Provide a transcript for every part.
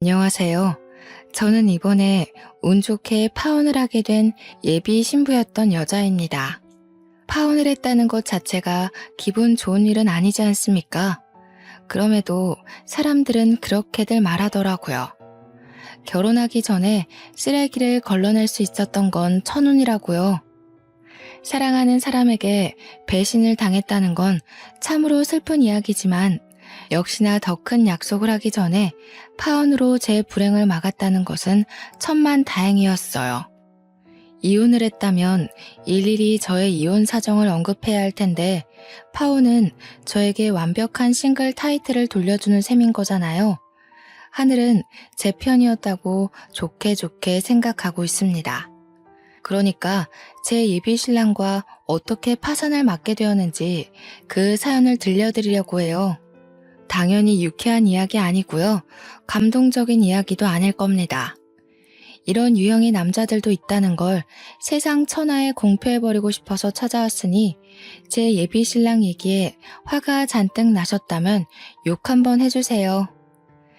안녕하세요. 저는 이번에 운 좋게 파혼을 하게 된 예비 신부였던 여자입니다. 파혼을 했다는 것 자체가 기분 좋은 일은 아니지 않습니까? 그럼에도 사람들은 그렇게들 말하더라고요. 결혼하기 전에 쓰레기를 걸러낼 수 있었던 건 천운이라고요. 사랑하는 사람에게 배신을 당했다는 건 참으로 슬픈 이야기지만 역시나 더 큰 약속을 하기 전에 파혼으로 제 불행을 막았다는 것은 천만 다행이었어요. 이혼을 했다면 일일이 저의 이혼 사정을 언급해야 할 텐데 파혼은 저에게 완벽한 싱글 타이틀을 돌려주는 셈인 거잖아요. 하늘은 제 편이었다고 좋게 좋게 생각하고 있습니다. 그러니까 제 예비 신랑과 어떻게 파산을 맞게 되었는지 그 사연을 들려드리려고 해요. 당연히 유쾌한 이야기 아니고요. 감동적인 이야기도 아닐 겁니다. 이런 유형의 남자들도 있다는 걸 세상 천하에 공표해버리고 싶어서 찾아왔으니 제 예비 신랑 얘기에 화가 잔뜩 나셨다면 욕 한번 해주세요.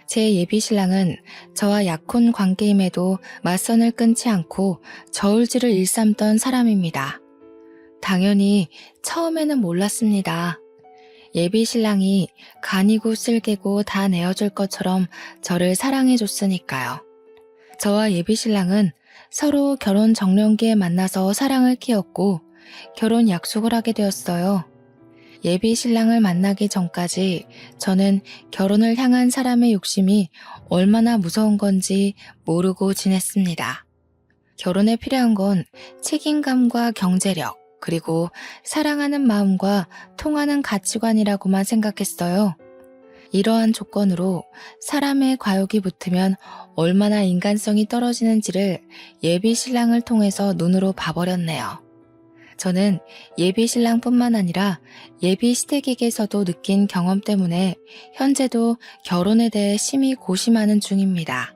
제 예비 신랑은 저와 약혼 관계임에도 맞선을 끊지 않고 저울질을 일삼던 사람입니다. 당연히 처음에는 몰랐습니다. 예비 신랑이 간이고 쓸개고 다 내어줄 것처럼 저를 사랑해줬으니까요. 저와 예비 신랑은 서로 결혼 정년기에 만나서 사랑을 키웠고 결혼 약속을 하게 되었어요. 예비 신랑을 만나기 전까지 저는 결혼을 향한 사람의 욕심이 얼마나 무서운 건지 모르고 지냈습니다. 결혼에 필요한 건 책임감과 경제력, 그리고 사랑하는 마음과 통하는 가치관이라고만 생각했어요. 이러한 조건으로 사람의 과욕이 붙으면 얼마나 인간성이 떨어지는지를 예비 신랑을 통해서 눈으로 봐버렸네요. 저는 예비 신랑뿐만 아니라 예비 시댁에게서도 느낀 경험 때문에 현재도 결혼에 대해 심히 고심하는 중입니다.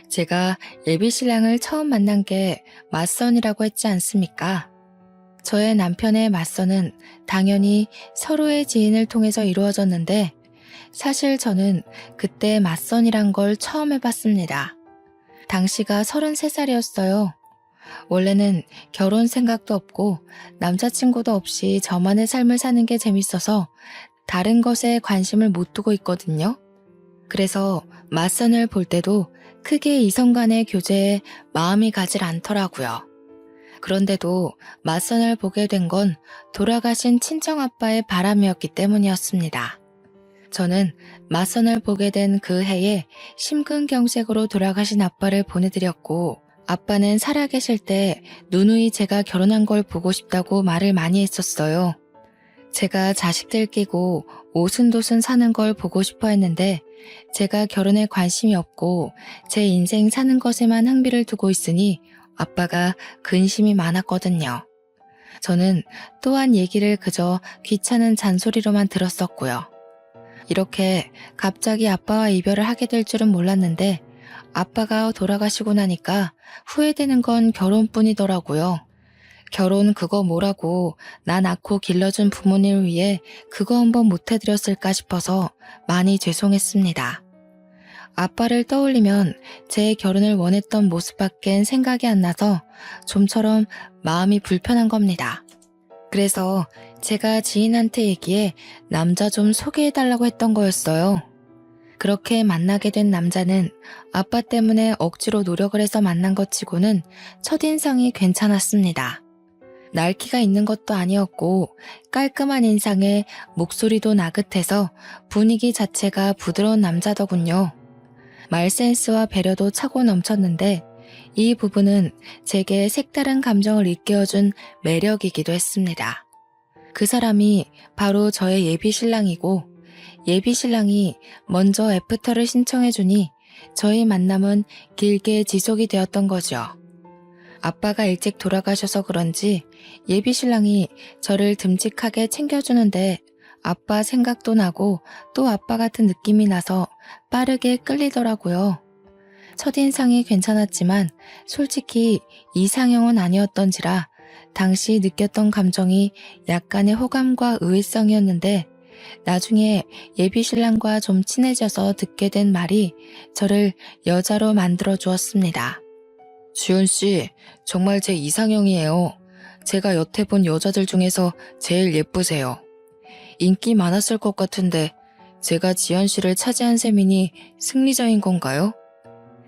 제가 예비 신랑을 처음 만난 게 맞선이라고 했지 않습니까? 저의 남편의 맞선은 당연히 서로의 지인을 통해서 이루어졌는데 사실 저는 그때 맞선이란 걸 처음 해봤습니다. 당시가 33살이었어요. 원래는 결혼 생각도 없고 남자친구도 없이 저만의 삶을 사는 게 재밌어서 다른 것에 관심을 못 두고 있거든요. 그래서 맞선을 볼 때도 크게 이성 간의 교제에 마음이 가질 않더라고요. 그런데도 맞선을 보게 된 건 돌아가신 친정아빠의 바람이었기 때문이었습니다. 저는 맞선을 보게 된 그 해에 심근경색으로 돌아가신 아빠를 보내드렸고 아빠는 살아계실 때 누누이 제가 결혼한 걸 보고 싶다고 말을 많이 했었어요. 제가 자식들 끼고 오순도순 사는 걸 보고 싶어 했는데 제가 결혼에 관심이 없고 제 인생 사는 것에만 흥미를 두고 있으니 아빠가 근심이 많았거든요. 저는 또한 얘기를 그저 귀찮은 잔소리로만 들었었고요. 이렇게 갑자기 아빠와 이별을 하게 될 줄은 몰랐는데 아빠가 돌아가시고 나니까 후회되는 건 결혼뿐이더라고요. 결혼 그거 뭐라고 나 낳고 길러준 부모님을 위해 그거 한번 못 해드렸을까 싶어서 많이 죄송했습니다. 아빠를 떠올리면 제 결혼을 원했던 모습밖엔 생각이 안 나서 좀처럼 마음이 불편한 겁니다. 그래서 제가 지인한테 얘기해 남자 좀 소개해달라고 했던 거였어요. 그렇게 만나게 된 남자는 아빠 때문에 억지로 노력을 해서 만난 것 치고는 첫인상이 괜찮았습니다. 날기가 있는 것도 아니었고 깔끔한 인상에 목소리도 나긋해서 분위기 자체가 부드러운 남자더군요. 말센스와 배려도 차고 넘쳤는데 이 부분은 제게 색다른 감정을 일깨워준 매력이기도 했습니다. 그 사람이 바로 저의 예비 신랑이고 예비 신랑이 먼저 애프터를 신청해주니 저희 만남은 길게 지속이 되었던 거죠. 아빠가 일찍 돌아가셔서 그런지 예비 신랑이 저를 듬직하게 챙겨주는데 아빠 생각도 나고 또 아빠 같은 느낌이 나서 빠르게 끌리더라고요. 첫인상이 괜찮았지만 솔직히 이상형은 아니었던지라 당시 느꼈던 감정이 약간의 호감과 의외성이었는데 나중에 예비 신랑과 좀 친해져서 듣게 된 말이 저를 여자로 만들어 주었습니다. 주연 씨, 정말 제 이상형이에요. 제가 여태 본 여자들 중에서 제일 예쁘세요. 인기 많았을 것 같은데 제가 지연 씨를 차지한 셈이니 승리자인 건가요?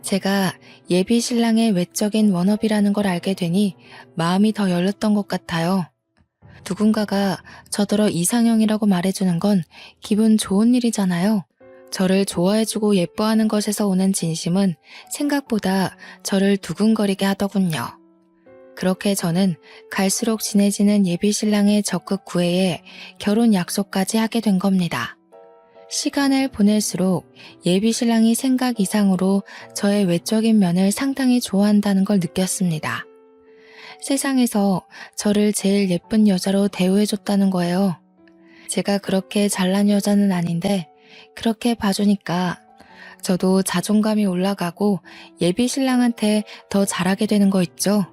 제가 예비 신랑의 외적인 워너비라는 걸 알게 되니 마음이 더 열렸던 것 같아요. 누군가가 저더러 이상형이라고 말해주는 건 기분 좋은 일이잖아요. 저를 좋아해주고 예뻐하는 것에서 오는 진심은 생각보다 저를 두근거리게 하더군요. 그렇게 저는 갈수록 진해지는 예비 신랑의 적극 구애에 결혼 약속까지 하게 된 겁니다. 시간을 보낼수록 예비 신랑이 생각 이상으로 저의 외적인 면을 상당히 좋아한다는 걸 느꼈습니다. 세상에서 저를 제일 예쁜 여자로 대우해줬다는 거예요. 제가 그렇게 잘난 여자는 아닌데 그렇게 봐주니까 저도 자존감이 올라가고 예비 신랑한테 더 잘하게 되는 거 있죠.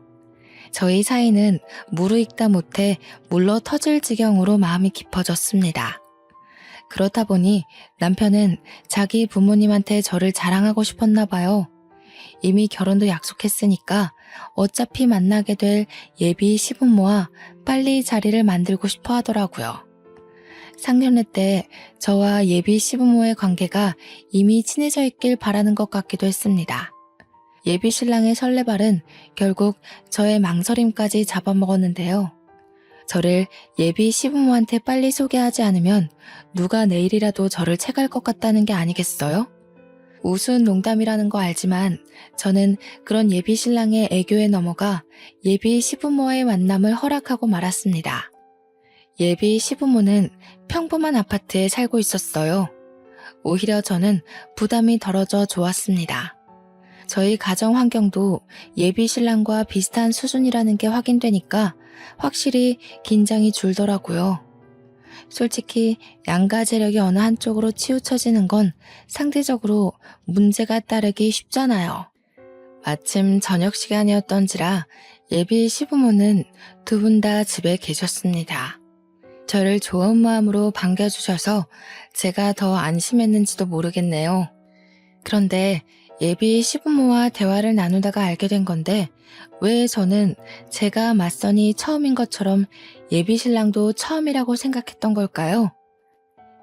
저희 사이는 무르익다 못해 물러 터질 지경으로 마음이 깊어졌습니다. 그렇다 보니 남편은 자기 부모님한테 저를 자랑하고 싶었나 봐요. 이미 결혼도 약속했으니까 어차피 만나게 될 예비 시부모와 빨리 자리를 만들고 싶어 하더라고요. 상견례 때 저와 예비 시부모의 관계가 이미 친해져 있길 바라는 것 같기도 했습니다. 예비 신랑의 설레발은 결국 저의 망설임까지 잡아먹었는데요. 저를 예비 시부모한테 빨리 소개하지 않으면 누가 내일이라도 저를 채갈 것 같다는 게 아니겠어요? 우스운 농담이라는 거 알지만 저는 그런 예비 신랑의 애교에 넘어가 예비 시부모의 만남을 허락하고 말았습니다. 예비 시부모는 평범한 아파트에 살고 있었어요. 오히려 저는 부담이 덜어져 좋았습니다. 저희 가정 환경도 예비 신랑과 비슷한 수준이라는 게 확인되니까 확실히 긴장이 줄더라고요. 솔직히 양가 재력이 어느 한쪽으로 치우쳐지는 건 상대적으로 문제가 따르기 쉽잖아요. 마침 저녁 시간이었던지라 예비 시부모는 두 분 다 집에 계셨습니다. 저를 좋은 마음으로 반겨주셔서 제가 더 안심했는지도 모르겠네요. 그런데 예비 시부모와 대화를 나누다가 알게 된 건데 왜 저는 제가 맞선이 처음인 것처럼 예비 신랑도 처음이라고 생각했던 걸까요?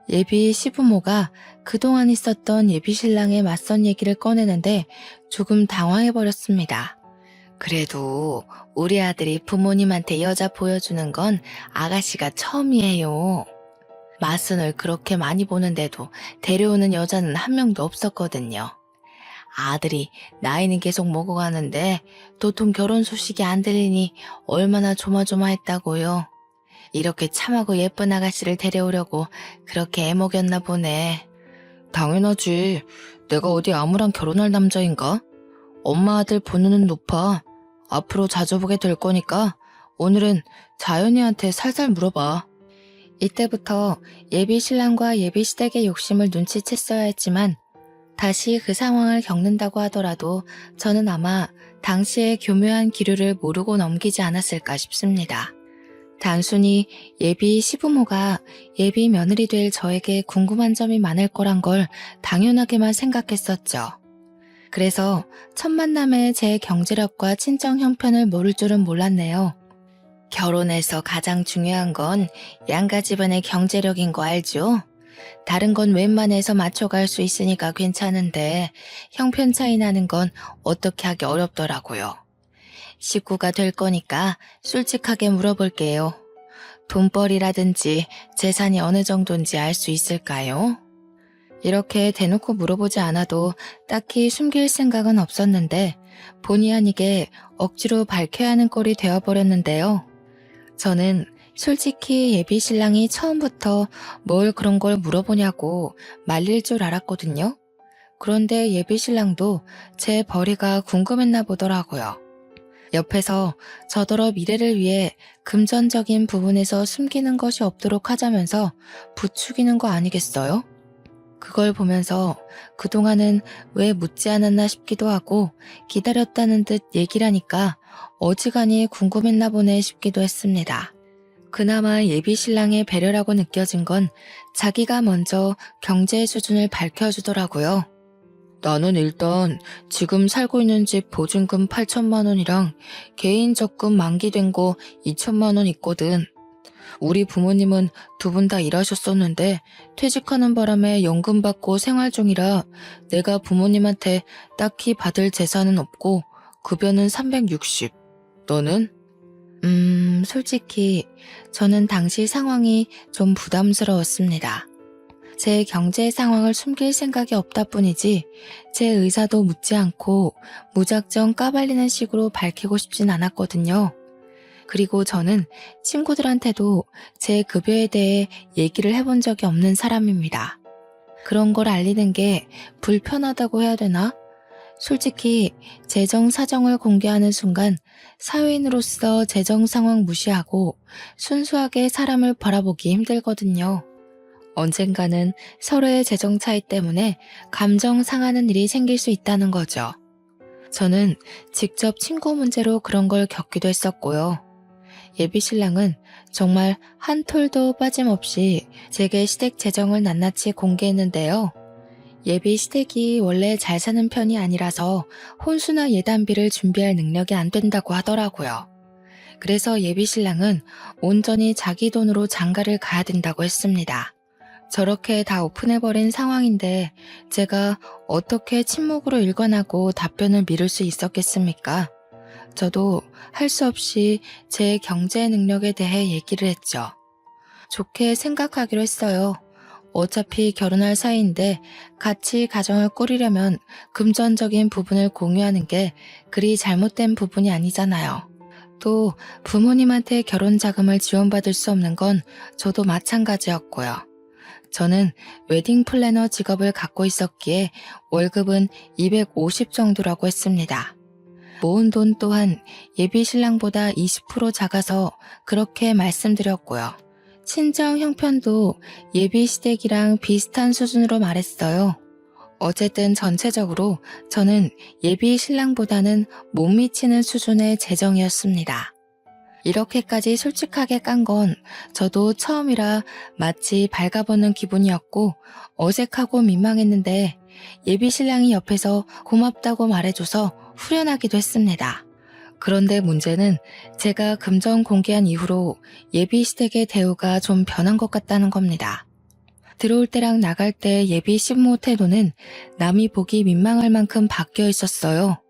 예비 시부모가 그동안 있었던 예비 신랑의 맞선 얘기를 꺼내는데 조금 당황해버렸습니다. 그래도 우리 아들이 부모님한테 여자 보여주는 건 아가씨가 처음이에요. 맞선을 그렇게 많이 보는데도 데려오는 여자는 한 명도 없었거든요. 아들이 나이는 계속 먹어가는데 도통 결혼 소식이 안 들리니 얼마나 조마조마했다고요. 이렇게 참하고 예쁜 아가씨를 데려오려고 그렇게 애먹였나 보네. 당연하지. 내가 어디 아무랑 결혼할 남자인가? 엄마 아들 본능은 높아. 앞으로 자주 보게 될 거니까 오늘은 자연이한테 살살 물어봐. 이때부터 예비 신랑과 예비 시댁의 욕심을 눈치챘어야 했지만 다시 그 상황을 겪는다고 하더라도 저는 아마 당시의 교묘한 기류를 모르고 넘기지 않았을까 싶습니다. 단순히 예비 시부모가 예비 며느리 될 저에게 궁금한 점이 많을 거란 걸 당연하게만 생각했었죠. 그래서 첫 만남에 제 경제력과 친정 형편을 모를 줄은 몰랐네요. 결혼에서 가장 중요한 건 양가 집안의 경제력인 거 알죠? 다른 건 웬만해서 맞춰갈 수 있으니까 괜찮은데 형편 차이 나는 건 어떻게 하기 어렵더라고요. 식구가 될 거니까 솔직하게 물어볼게요. 돈벌이라든지 재산이 어느 정도인지 알 수 있을까요? 이렇게 대놓고 물어보지 않아도 딱히 숨길 생각은 없었는데 본의 아니게 억지로 밝혀야 하는 꼴이 되어버렸는데요. 저는 솔직히 예비 신랑이 처음부터 뭘 그런 걸 물어보냐고 말릴 줄 알았거든요. 그런데 예비 신랑도 제 벌이가 궁금했나 보더라고요. 옆에서 저더러 미래를 위해 금전적인 부분에서 숨기는 것이 없도록 하자면서 부추기는 거 아니겠어요? 그걸 보면서 그동안은 왜 묻지 않았나 싶기도 하고 기다렸다는 듯 얘기를 하니까 어지간히 궁금했나 보네 싶기도 했습니다. 그나마 예비 신랑의 배려라고 느껴진 건 자기가 먼저 경제 수준을 밝혀주더라고요. 나는 일단 지금 살고 있는 집 보증금 8천만 원이랑 개인 적금 만기된 거 2천만 원 있거든. 우리 부모님은 두 분 다 일하셨었는데 퇴직하는 바람에 연금 받고 생활 중이라 내가 부모님한테 딱히 받을 재산은 없고 급여는 360. 너는? 솔직히 저는 당시 상황이 좀 부담스러웠습니다. 제 경제 상황을 숨길 생각이 없다 뿐이지 제 의사도 묻지 않고 무작정 까발리는 식으로 밝히고 싶진 않았거든요. 그리고 저는 친구들한테도 제 급여에 대해 얘기를 해본 적이 없는 사람입니다. 그런 걸 알리는 게 불편하다고 해야 되나? 솔직히 재정 사정을 공개하는 순간 사회인으로서 재정 상황 무시하고 순수하게 사람을 바라보기 힘들거든요. 언젠가는 서로의 재정 차이 때문에 감정 상하는 일이 생길 수 있다는 거죠. 저는 직접 친구 문제로 그런 걸 겪기도 했었고요. 예비 신랑은 정말 한 톨도 빠짐없이 제게 시댁 재정을 낱낱이 공개했는데요. 예비 시댁이 원래 잘 사는 편이 아니라서 혼수나 예단비를 준비할 능력이 안 된다고 하더라고요. 그래서 예비 신랑은 온전히 자기 돈으로 장가를 가야 된다고 했습니다. 저렇게 다 오픈해버린 상황인데 제가 어떻게 침묵으로 일관하고 답변을 미룰 수 있었겠습니까? 저도 할 수 없이 제 경제 능력에 대해 얘기를 했죠. 좋게 생각하기로 했어요. 어차피 결혼할 사이인데 같이 가정을 꾸리려면 금전적인 부분을 공유하는 게 그리 잘못된 부분이 아니잖아요. 또 부모님한테 결혼 자금을 지원받을 수 없는 건 저도 마찬가지였고요. 저는 웨딩 플래너 직업을 갖고 있었기에 월급은 250 정도라고 했습니다. 모은 돈 또한 예비 신랑보다 20% 작아서 그렇게 말씀드렸고요. 친정 형편도 예비 시댁이랑 비슷한 수준으로 말했어요. 어쨌든 전체적으로 저는 예비 신랑보다는 못 미치는 수준의 재정이었습니다. 이렇게까지 솔직하게 깐 건 저도 처음이라 마치 발가벗는 기분이었고 어색하고 민망했는데 예비 신랑이 옆에서 고맙다고 말해줘서 후련하기도 했습니다. 그런데 문제는 제가 금전 공개한 이후로 예비 시댁의 대우가 좀 변한 것 같다는 겁니다. 들어올 때랑 나갈 때 예비 신부 태도는 남이 보기 민망할 만큼 바뀌어 있었어요.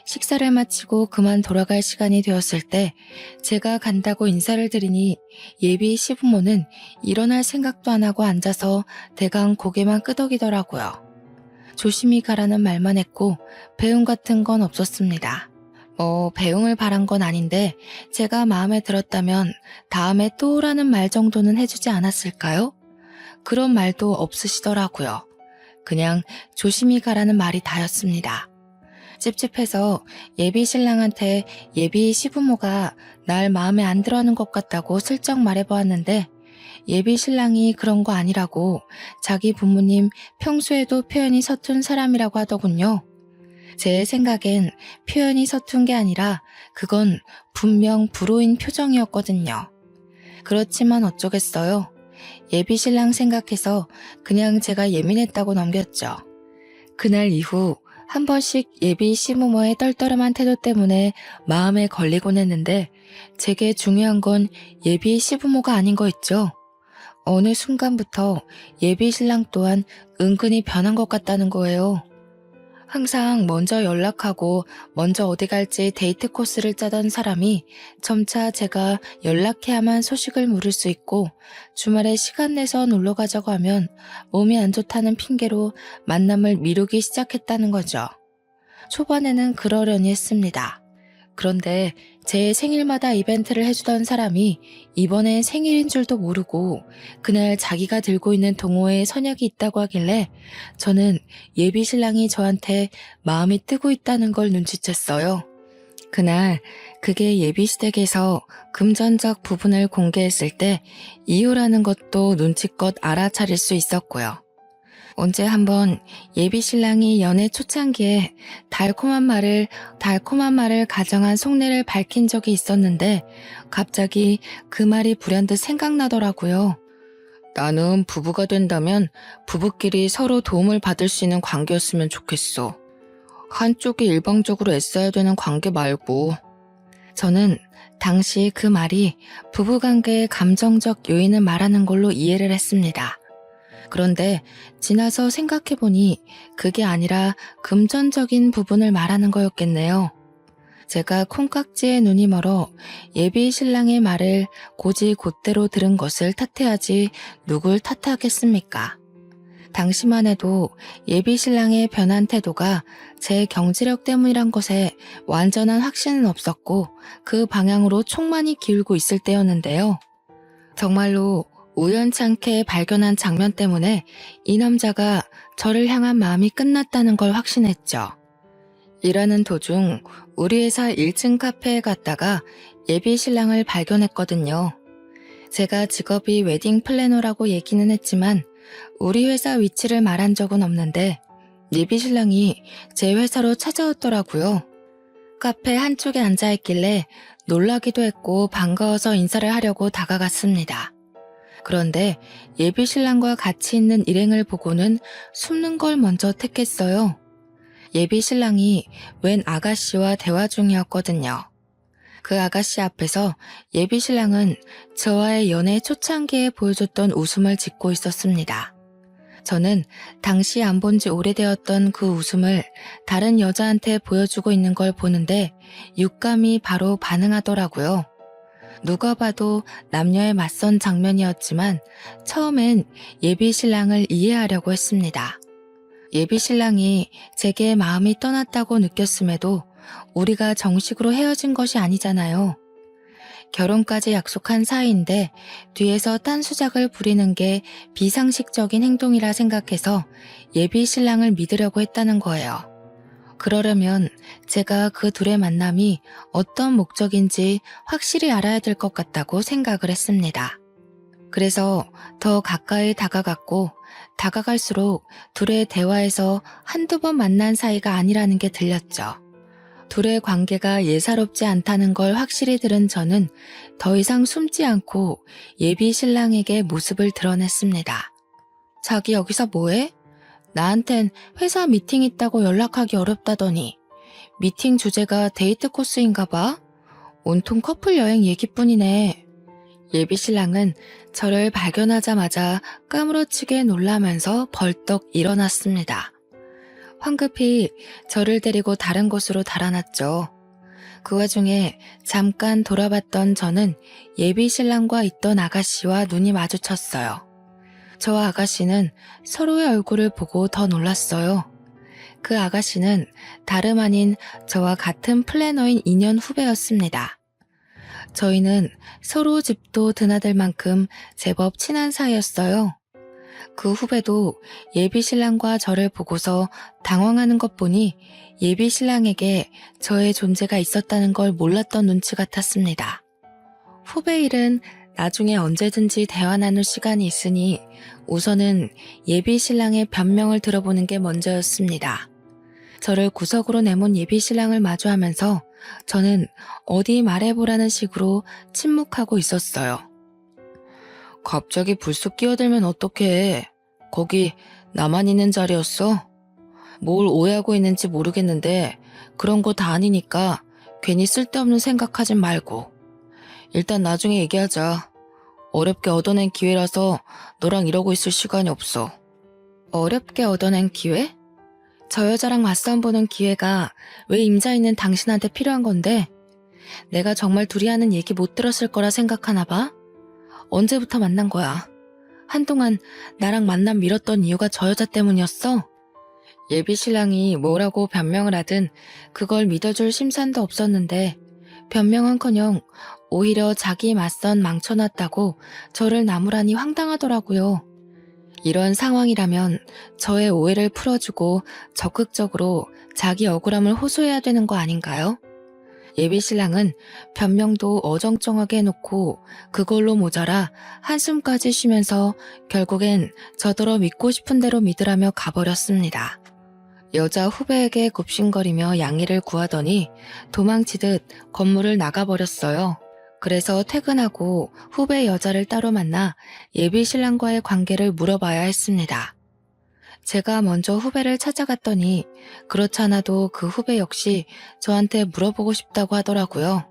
식사를 마치고 그만 돌아갈 시간이 되었을 때 제가 간다고 인사를 드리니 예비 시부모는 일어날 생각도 안 하고 앉아서 대강 고개만 끄덕이더라고요. 조심히 가라는 말만 했고 배웅 같은 건 없었습니다. 배웅을 바란 건 아닌데 제가 마음에 들었다면 다음에 또 오라는 말 정도는 해주지 않았을까요? 그런 말도 없으시더라고요. 그냥 조심히 가라는 말이 다였습니다. 찝찝해서 예비 신랑한테 예비 시부모가 날 마음에 안 들어하는 것 같다고 슬쩍 말해보았는데 예비 신랑이 그런 거 아니라고 자기 부모님 평소에도 표현이 서툰 사람이라고 하더군요. 제 생각엔 표현이 서툰 게 아니라 그건 분명 불호인 표정이었거든요. 그렇지만 어쩌겠어요. 예비 신랑 생각해서 그냥 제가 예민했다고 넘겼죠. 그날 이후 한 번씩 예비 시부모의 떨떠름한 태도 때문에 마음에 걸리곤 했는데 제게 중요한 건 예비 시부모가 아닌 거 있죠. 어느 순간부터 예비 신랑 또한 은근히 변한 것 같다는 거예요. 항상 먼저 연락하고 먼저 어디 갈지 데이트 코스를 짜던 사람이 점차 제가 연락해야만 소식을 물을 수 있고 주말에 시간 내서 놀러 가자고 하면 몸이 안 좋다는 핑계로 만남을 미루기 시작했다는 거죠. 초반에는 그러려니 했습니다. 그런데 제 생일마다 이벤트를 해주던 사람이 이번엔 생일인 줄도 모르고 그날 자기가 들고 있는 동호회에 선약이 있다고 하길래 저는 예비 신랑이 저한테 마음이 뜨고 있다는 걸 눈치챘어요. 그날 그게 예비 시댁에서 금전적 부분을 공개했을 때 이유라는 것도 눈치껏 알아차릴 수 있었고요. 언제 한번 예비 신랑이 연애 초창기에 달콤한 말을 가정한 속내를 밝힌 적이 있었는데 갑자기 그 말이 불현듯 생각나더라고요. 나는 부부가 된다면 부부끼리 서로 도움을 받을 수 있는 관계였으면 좋겠어. 한쪽이 일방적으로 애써야 되는 관계 말고. 저는 당시 그 말이 부부관계의 감정적 요인을 말하는 걸로 이해를 했습니다. 그런데 지나서 생각해보니 그게 아니라 금전적인 부분을 말하는 거였겠네요. 제가 콩깍지에 눈이 멀어 예비 신랑의 말을 곧이곧대로 들은 것을 탓해야지 누굴 탓하겠습니까? 당시만 해도 예비 신랑의 변한 태도가 제 경제력 때문이란 것에 완전한 확신은 없었고 그 방향으로 촉만이 기울고 있을 때였는데요. 정말로 우연찮게 발견한 장면 때문에 이 남자가 저를 향한 마음이 끝났다는 걸 확신했죠. 일하는 도중 우리 회사 1층 카페에 갔다가 예비 신랑을 발견했거든요. 제가 직업이 웨딩 플래너라고 얘기는 했지만 우리 회사 위치를 말한 적은 없는데 예비 신랑이 제 회사로 찾아왔더라고요. 카페 한쪽에 앉아있길래 놀라기도 했고 반가워서 인사를 하려고 다가갔습니다. 그런데 예비 신랑과 같이 있는 일행을 보고는 숨는 걸 먼저 택했어요. 예비 신랑이 웬 아가씨와 대화 중이었거든요. 그 아가씨 앞에서 예비 신랑은 저와의 연애 초창기에 보여줬던 웃음을 짓고 있었습니다. 저는 당시 안 본 지 오래되었던 그 웃음을 다른 여자한테 보여주고 있는 걸 보는데 육감이 바로 반응하더라고요. 누가 봐도 남녀의 맞선 장면이었지만 처음엔 예비 신랑을 이해하려고 했습니다. 예비 신랑이 제게 마음이 떠났다고 느꼈음에도 우리가 정식으로 헤어진 것이 아니잖아요. 결혼까지 약속한 사이인데 뒤에서 딴수작을 부리는 게 비상식적인 행동이라 생각해서 예비 신랑을 믿으려고 했다는 거예요. 그러려면 제가 그 둘의 만남이 어떤 목적인지 확실히 알아야 될 것 같다고 생각을 했습니다. 그래서 더 가까이 다가갔고 다가갈수록 둘의 대화에서 한두 번 만난 사이가 아니라는 게 들렸죠. 둘의 관계가 예사롭지 않다는 걸 확실히 들은 저는 더 이상 숨지 않고 예비 신랑에게 모습을 드러냈습니다. 자기 여기서 뭐해? 나한텐 회사 미팅 있다고 연락하기 어렵다더니 미팅 주제가 데이트 코스인가 봐? 온통 커플 여행 얘기뿐이네. 예비 신랑은 저를 발견하자마자 까무러치게 놀라면서 벌떡 일어났습니다. 황급히 저를 데리고 다른 곳으로 달아났죠. 그 와중에 잠깐 돌아봤던 저는 예비 신랑과 있던 아가씨와 눈이 마주쳤어요. 저와 아가씨는 서로의 얼굴을 보고 더 놀랐어요. 그 아가씨는 다름 아닌 저와 같은 플래너인 2년 후배였습니다. 저희는 서로 집도 드나들 만큼 제법 친한 사이였어요. 그 후배도 예비 신랑과 저를 보고서 당황하는 것 보니 예비 신랑에게 저의 존재가 있었다는 걸 몰랐던 눈치 같았습니다. 후배 일은 나중에 언제든지 대화 나눌 시간이 있으니 우선은 예비 신랑의 변명을 들어보는 게 먼저였습니다. 저를 구석으로 내몬 예비 신랑을 마주하면서 저는 어디 말해보라는 식으로 침묵하고 있었어요. 갑자기 불쑥 끼어들면 어떡해. 거기 나만 있는 자리였어? 뭘 오해하고 있는지 모르겠는데 그런 거 다 아니니까 괜히 쓸데없는 생각하진 말고. 일단 나중에 얘기하자. 어렵게 얻어낸 기회라서 너랑 이러고 있을 시간이 없어. 어렵게 얻어낸 기회? 저 여자랑 맞싸움 보는 기회가 왜 임자 있는 당신한테 필요한 건데? 내가 정말 둘이 하는 얘기 못 들었을 거라 생각하나 봐? 언제부터 만난 거야? 한동안 나랑 만남 미뤘던 이유가 저 여자 때문이었어? 예비 신랑이 뭐라고 변명을 하든 그걸 믿어줄 심산도 없었는데 변명은커녕 오히려 자기 맞선 망쳐놨다고 저를 나무라니 황당하더라고요. 이런 상황이라면 저의 오해를 풀어주고 적극적으로 자기 억울함을 호소해야 되는 거 아닌가요? 예비 신랑은 변명도 어정쩡하게 해놓고 그걸로 모자라 한숨까지 쉬면서 결국엔 저더러 믿고 싶은 대로 믿으라며 가버렸습니다. 여자 후배에게 굽신거리며 양해를 구하더니 도망치듯 건물을 나가버렸어요. 그래서 퇴근하고 후배 여자를 따로 만나 예비 신랑과의 관계를 물어봐야 했습니다. 제가 먼저 후배를 찾아갔더니 그렇지 않아도 그 후배 역시 저한테 물어보고 싶다고 하더라고요.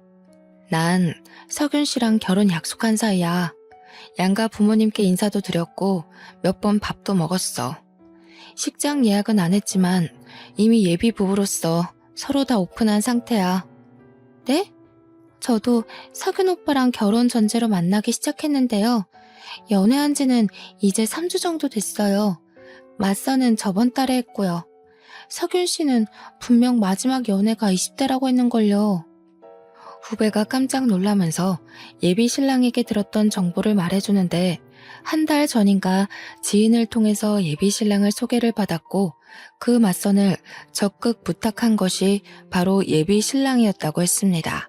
난 석윤 씨랑 결혼 약속한 사이야. 양가 부모님께 인사도 드렸고 몇 번 밥도 먹었어. 식장 예약은 안 했지만 이미 예비 부부로서 서로 다 오픈한 상태야. 네? 저도 석윤 오빠랑 결혼 전제로 만나기 시작했는데요. 연애한 지는 이제 3주 정도 됐어요. 맞선은 저번 달에 했고요. 석윤 씨는 분명 마지막 연애가 20대라고 했는걸요. 후배가 깜짝 놀라면서 예비 신랑에게 들었던 정보를 말해주는데 한 달 전인가 지인을 통해서 예비 신랑을 소개를 받았고 그 맞선을 적극 부탁한 것이 바로 예비 신랑이었다고 했습니다.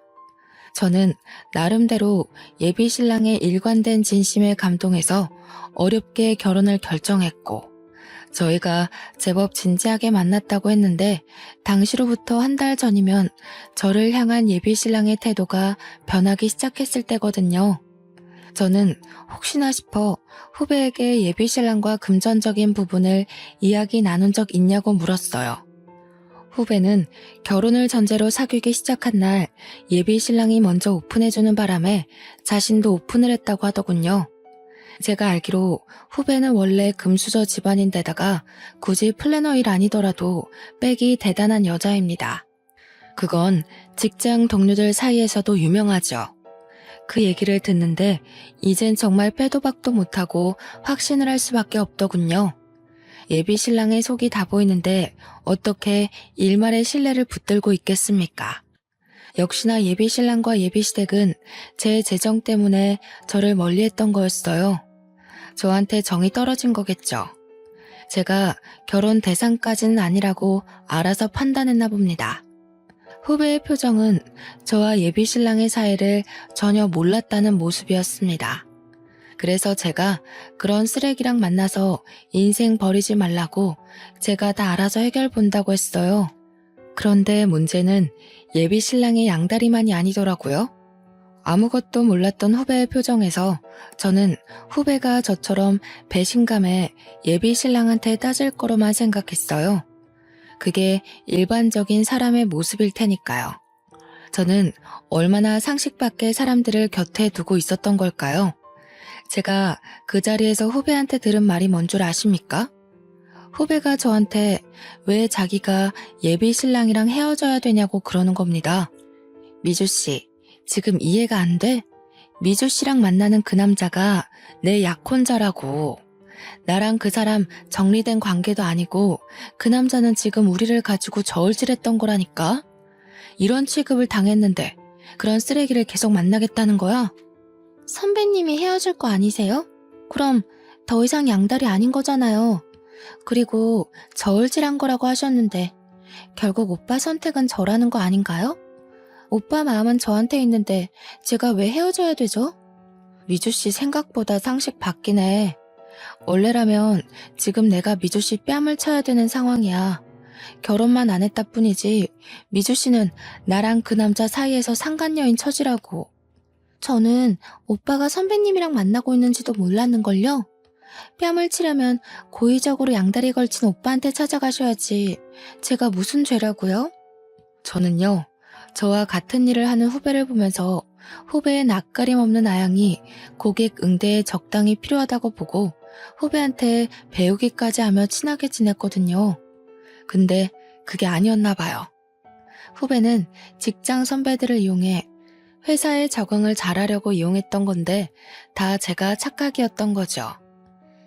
저는 나름대로 예비 신랑의 일관된 진심에 감동해서 어렵게 결혼을 결정했고 저희가 제법 진지하게 만났다고 했는데 당시로부터 한 달 전이면 저를 향한 예비 신랑의 태도가 변하기 시작했을 때거든요. 저는 혹시나 싶어 후배에게 예비 신랑과 금전적인 부분을 이야기 나눈 적 있냐고 물었어요. 후배는 결혼을 전제로 사귀기 시작한 날 예비 신랑이 먼저 오픈해주는 바람에 자신도 오픈을 했다고 하더군요. 제가 알기로 후배는 원래 금수저 집안인데다가 굳이 플래너 일 아니더라도 백이 대단한 여자입니다. 그건 직장 동료들 사이에서도 유명하죠. 그 얘기를 듣는데 이젠 정말 빼도 박도 못하고 확신을 할 수밖에 없더군요. 예비 신랑의 속이 다 보이는데 어떻게 일말의 신뢰를 붙들고 있겠습니까? 역시나 예비 신랑과 예비 시댁은 제 재정 때문에 저를 멀리했던 거였어요. 저한테 정이 떨어진 거겠죠. 제가 결혼 대상까지는 아니라고 알아서 판단했나 봅니다. 후배의 표정은 저와 예비 신랑의 사이를 전혀 몰랐다는 모습이었습니다. 그래서 제가 그런 쓰레기랑 만나서 인생 버리지 말라고 제가 다 알아서 해결 본다고 했어요. 그런데 문제는 예비 신랑의 양다리만이 아니더라고요. 아무것도 몰랐던 후배의 표정에서 저는 후배가 저처럼 배신감에 예비 신랑한테 따질 거로만 생각했어요. 그게 일반적인 사람의 모습일 테니까요. 저는 얼마나 상식 밖의 사람들을 곁에 두고 있었던 걸까요? 제가 그 자리에서 후배한테 들은 말이 뭔 줄 아십니까? 후배가 저한테 왜 자기가 예비 신랑이랑 헤어져야 되냐고 그러는 겁니다. 미주 씨, 지금 이해가 안 돼? 미주 씨랑 만나는 그 남자가 내 약혼자라고. 나랑 그 사람 정리된 관계도 아니고 그 남자는 지금 우리를 가지고 저울질했던 거라니까? 이런 취급을 당했는데 그런 쓰레기를 계속 만나겠다는 거야? 선배님이 헤어질 거 아니세요? 그럼 더 이상 양다리 아닌 거잖아요. 그리고 저울질한 거라고 하셨는데 결국 오빠 선택은 저라는 거 아닌가요? 오빠 마음은 저한테 있는데 제가 왜 헤어져야 되죠? 미주씨 생각보다 상식 바뀌네. 원래라면 지금 내가 미주씨 뺨을 쳐야 되는 상황이야. 결혼만 안 했다 뿐이지 미주씨는 나랑 그 남자 사이에서 상간녀인 처지라고. 저는 오빠가 선배님이랑 만나고 있는지도 몰랐는걸요. 뺨을 치려면 고의적으로 양다리 걸친 오빠한테 찾아가셔야지. 제가 무슨 죄라고요? 저는요, 저와 같은 일을 하는 후배를 보면서 후배의 낯가림 없는 아양이 고객 응대에 적당히 필요하다고 보고 후배한테 배우기까지 하며 친하게 지냈거든요. 근데 그게 아니었나 봐요. 후배는 직장 선배들을 이용해 회사에 적응을 잘하려고 이용했던 건데 다 제가 착각이었던 거죠.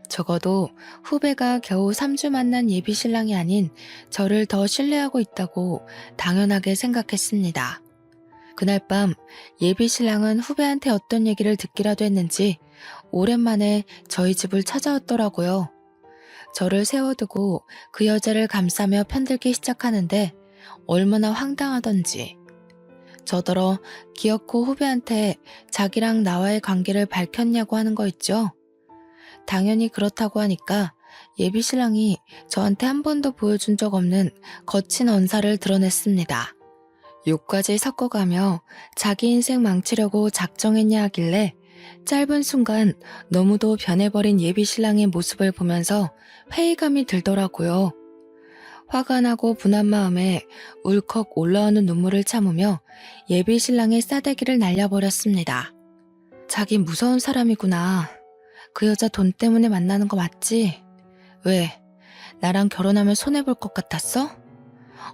적어도 후배가 겨우 3주 만난 예비 신랑이 아닌 저를 더 신뢰하고 있다고 당연하게 생각했습니다. 그날 밤 예비 신랑은 후배한테 어떤 얘기를 듣기라도 했는지 오랜만에 저희 집을 찾아왔더라고요. 저를 세워두고 그 여자를 감싸며 편들기 시작하는데 얼마나 황당하던지. 저더러 기어코 후배한테 자기랑 나와의 관계를 밝혔냐고 하는 거 있죠. 당연히 그렇다고 하니까 예비 신랑이 저한테 한 번도 보여준 적 없는 거친 언사를 드러냈습니다. 욕까지 섞어가며 자기 인생 망치려고 작정했냐 하길래 짧은 순간 너무도 변해버린 예비 신랑의 모습을 보면서 회의감이 들더라고요. 화가 나고 분한 마음에 울컥 올라오는 눈물을 참으며 예비 신랑의 싸대기를 날려버렸습니다. 자기 무서운 사람이구나. 그 여자 돈 때문에 만나는 거 맞지? 왜? 나랑 결혼하면 손해볼 것 같았어?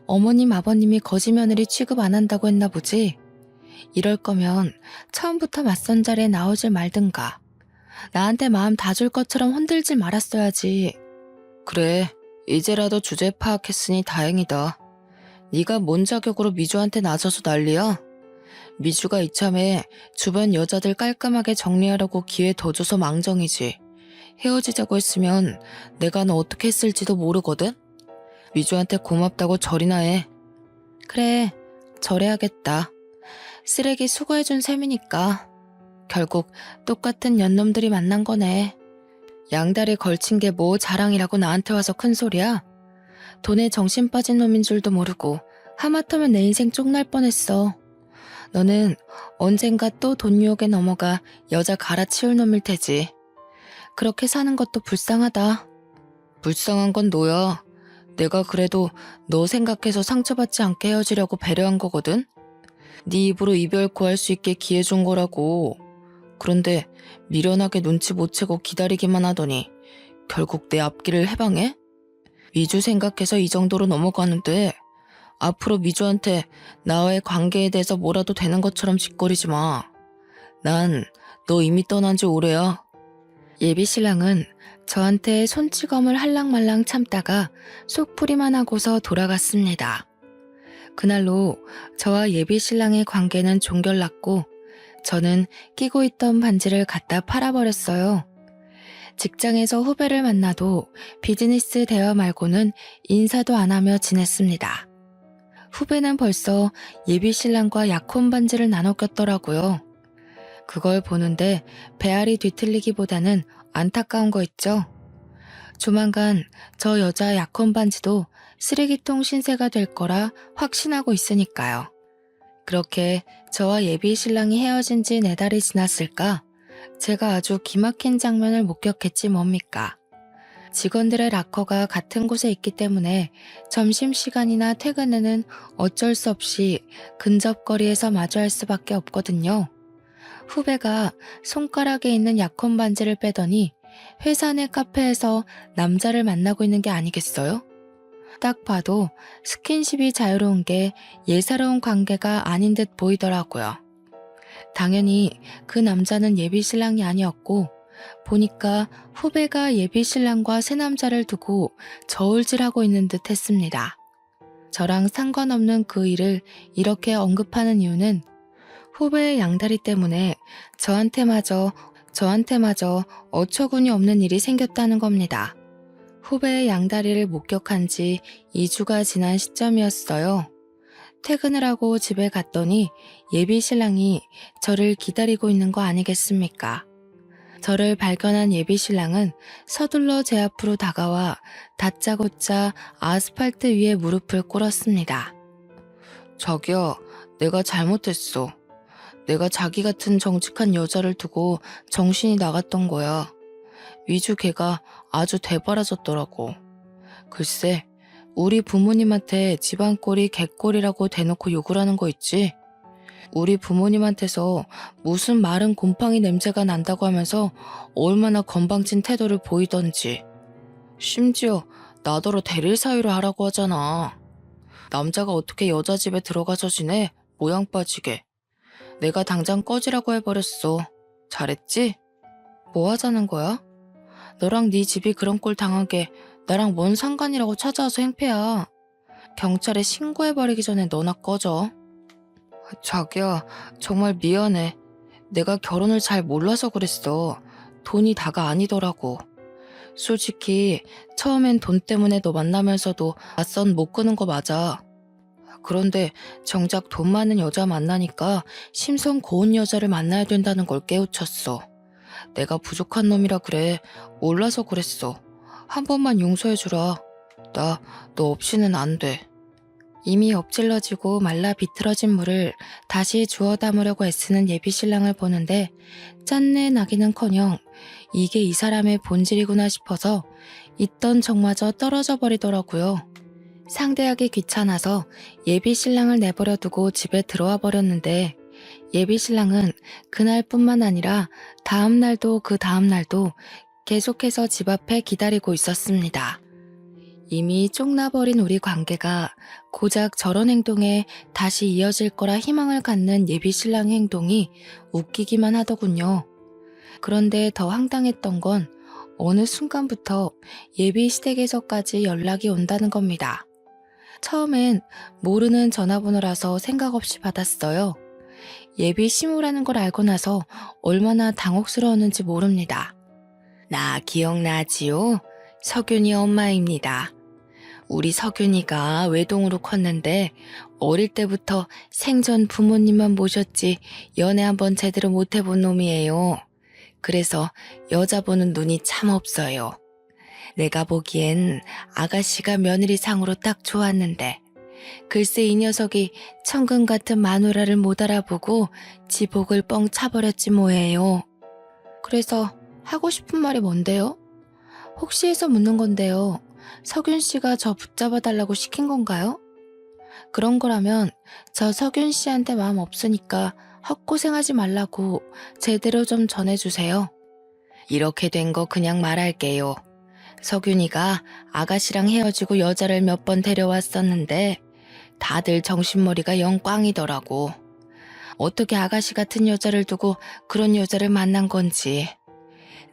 어머님 아버님이 거지 며느리 취급 안 한다고 했나 보지? 이럴 거면 처음부터 맞선 자리에 나오질 말든가. 나한테 마음 다 줄 것처럼 흔들질 말았어야지. 그래, 이제라도 주제 파악했으니 다행이다. 네가 뭔 자격으로 미주한테 나서서 난리야? 미주가 이참에 주변 여자들 깔끔하게 정리하려고 기회 더 줘서 망정이지. 헤어지자고 했으면 내가 너 어떻게 했을지도 모르거든? 미주한테 고맙다고 절이나 해. 그래, 절해야겠다. 쓰레기 수거해준 셈이니까. 결국 똑같은 연놈들이 만난 거네. 양다리 걸친 게 뭐 자랑이라고 나한테 와서 큰 소리야? 돈에 정신 빠진 놈인 줄도 모르고 하마터면 내 인생 쪽날 뻔했어. 너는 언젠가 또 돈 유혹에 넘어가 여자 갈아치울 놈일 테지. 그렇게 사는 것도 불쌍하다. 불쌍한 건 너야. 내가 그래도 너 생각해서 상처받지 않게 헤어지려고 배려한 거거든? 네 입으로 이별 구할 수 있게 기회 준 거라고. 그런데 미련하게 눈치 못 채고 기다리기만 하더니 결국 내 앞길을 해방해? 미주 생각해서 이 정도로 넘어가는데 앞으로 미주한테 나와의 관계에 대해서 뭐라도 되는 것처럼 짓거리지 마. 난 너 이미 떠난 지 오래야. 예비 신랑은 저한테 손찌검을 할랑말랑 참다가 속풀이만 하고서 돌아갔습니다. 그날로 저와 예비 신랑의 관계는 종결났고 저는 끼고 있던 반지를 갖다 팔아버렸어요. 직장에서 후배를 만나도 비즈니스 대화 말고는 인사도 안 하며 지냈습니다. 후배는 벌써 예비 신랑과 약혼 반지를 나눠 꼈더라고요. 그걸 보는데 배알이 뒤틀리기보다는 안타까운 거 있죠. 조만간 저 여자 약혼 반지도 쓰레기통 신세가 될 거라 확신하고 있으니까요. 그렇게 저와 예비 신랑이 헤어진 지 4달이 지났을까? 제가 아주 기막힌 장면을 목격했지 뭡니까? 직원들의 락커가 같은 곳에 있기 때문에 점심시간이나 퇴근 후는 어쩔 수 없이 근접거리에서 마주할 수밖에 없거든요. 후배가 손가락에 있는 약혼 반지를 빼더니 회사 내 카페에서 남자를 만나고 있는 게 아니겠어요? 딱 봐도 스킨십이 자유로운 게 예사로운 관계가 아닌 듯 보이더라고요. 당연히 그 남자는 예비 신랑이 아니었고 보니까 후배가 예비 신랑과 새 남자를 두고 저울질하고 있는 듯 했습니다. 저랑 상관없는 그 일을 이렇게 언급하는 이유는 후배의 양다리 때문에 저한테마저 어처구니 없는 일이 생겼다는 겁니다. 후배의 양다리를 목격한 지 2주가 지난 시점이었어요. 퇴근을 하고 집에 갔더니 예비 신랑이 저를 기다리고 있는 거 아니겠습니까? 저를 발견한 예비 신랑은 서둘러 제 앞으로 다가와 다짜고짜 아스팔트 위에 무릎을 꿇었습니다. 자기야, 내가 잘못했어. 내가 자기 같은 정직한 여자를 두고 정신이 나갔던 거야. 미주 걔가 아주 되바라졌더라고. 글쎄, 우리 부모님한테 집안 꼴이 개꼴이라고 대놓고 욕을 하는 거 있지? 우리 부모님한테서 무슨 마른 곰팡이 냄새가 난다고 하면서 얼마나 건방진 태도를 보이던지. 심지어 나더러 대릴 사유를 하라고 하잖아. 남자가 어떻게 여자 집에 들어가서 지내? 모양 빠지게. 내가 당장 꺼지라고 해버렸어. 잘했지? 뭐 하자는 거야? 너랑 네 집이 그런 꼴 당하게 나랑 뭔 상관이라고 찾아와서 행패야. 경찰에 신고해버리기 전에 너나 꺼져. 자기야, 정말 미안해. 내가 결혼을 잘 몰라서 그랬어. 돈이 다가 아니더라고. 솔직히 처음엔 돈 때문에 너 만나면서도 맞선 못 끄는 거 맞아. 그런데 정작 돈 많은 여자 만나니까 심성 고운 여자를 만나야 된다는 걸 깨우쳤어. 내가 부족한 놈이라 그래. 몰라서 그랬어. 한 번만 용서해주라. 나 너 없이는 안 돼. 이미 엎질러지고 말라 비틀어진 물을 다시 주워 담으려고 애쓰는 예비 신랑을 보는데 짠내 나기는커녕 이게 이 사람의 본질이구나 싶어서 있던 정마저 떨어져 버리더라고요. 상대하기 귀찮아서 예비 신랑을 내버려 두고 집에 들어와 버렸는데 예비 신랑은 그날뿐만 아니라 다음 날도 그 다음 날도 계속해서 집 앞에 기다리고 있었습니다. 이미 쪽나버린 우리 관계가 고작 저런 행동에 다시 이어질 거라 희망을 갖는 예비 신랑의 행동이 웃기기만 하더군요. 그런데 더 황당했던 건 어느 순간부터 예비 시댁에서까지 연락이 온다는 겁니다. 처음엔 모르는 전화번호라서 생각 없이 받았어요. 예비 시무라는 걸 알고 나서 얼마나 당혹스러웠는지 모릅니다. 나 기억나지요? 석윤이 엄마입니다. 우리 석윤이가 외동으로 컸는데 어릴 때부터 생전 부모님만 모셨지 연애 한번 제대로 못 해본 놈이에요. 그래서 여자 보는 눈이 참 없어요. 내가 보기엔 아가씨가 며느리상으로 딱 좋았는데 글쎄 이 녀석이 천금 같은 마누라를 못 알아보고 지복을 뻥 차버렸지 뭐예요. 그래서 하고 싶은 말이 뭔데요? 혹시 해서 묻는 건데요. 석윤 씨가 저 붙잡아 달라고 시킨 건가요? 그런 거라면 저 석윤 씨한테 마음 없으니까 헛고생하지 말라고 제대로 좀 전해주세요. 이렇게 된 거 그냥 말할게요. 석윤이가 아가씨랑 헤어지고 여자를 몇 번 데려왔었는데 다들 정신머리가 영 꽝이더라고. 어떻게 아가씨 같은 여자를 두고 그런 여자를 만난 건지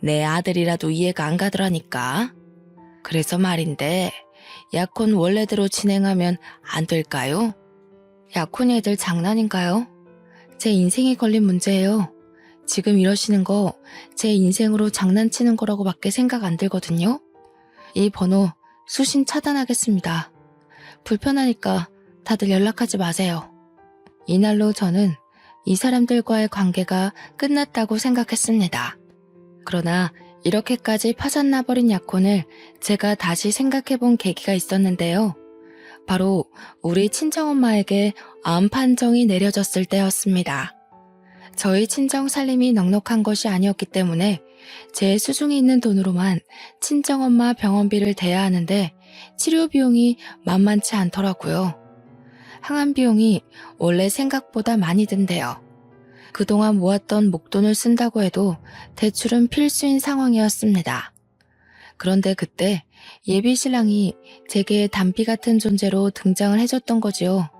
내 아들이라도 이해가 안 가더라니까. 그래서 말인데 약혼 원래대로 진행하면 안 될까요? 약혼 애들 장난인가요? 제 인생이 걸린 문제예요. 지금 이러시는 거 제 인생으로 장난치는 거라고 밖에 생각 안 들거든요. 이 번호 수신 차단하겠습니다. 불편하니까 다들 연락하지 마세요. 이날로 저는 이 사람들과의 관계가 끝났다고 생각했습니다. 그러나 이렇게까지 파산나버린 약혼을 제가 다시 생각해본 계기가 있었는데요. 바로 우리 친정엄마에게 암 판정이 내려졌을 때였습니다. 저희 친정 살림이 넉넉한 것이 아니었기 때문에 제 수중에 있는 돈으로만 친정엄마 병원비를 대야 하는데 치료 비용이 만만치 않더라고요. 항암 비용이 원래 생각보다 많이 든대요. 그동안 모았던 목돈을 쓴다고 해도 대출은 필수인 상황이었습니다. 그런데 그때 예비 신랑이 제게 단비 같은 존재로 등장을 해줬던 거지요.